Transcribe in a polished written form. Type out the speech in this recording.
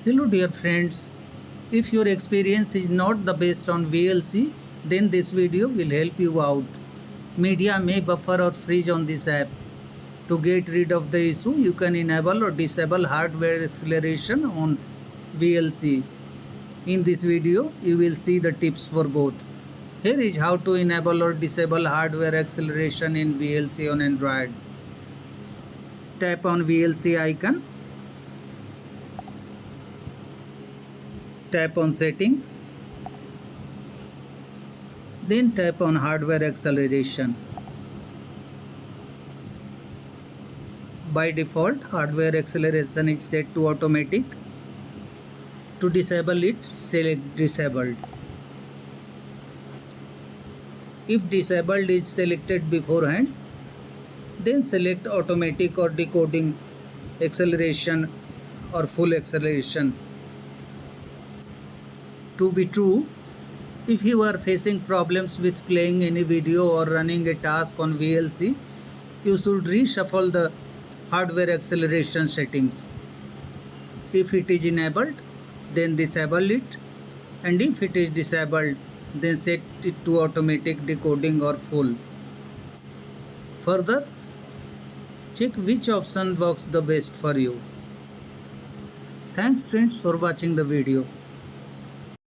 Hello dear friends, if your experience is not the best on VLC, then this video will help you out. Media may buffer or freeze on this app. To get rid of the issue, you can enable or disable hardware acceleration on VLC. In this video, you will see the tips for both. Here is how to enable or disable hardware acceleration in VLC on Android. Tap on VLC icon. Tap on settings. Then tap on hardware acceleration. By default, hardware acceleration is set to automatic. To disable it, select disabled. If disabled is selected beforehand, then select automatic or decoding acceleration or full acceleration. To be true, if you are facing problems with playing any video or running a task on VLC, you should reshuffle the hardware acceleration settings. If it is enabled, then disable it, and if it is disabled, then set it to automatic decoding or full. Further, check which option works the best for you. Thanks friends for watching the video.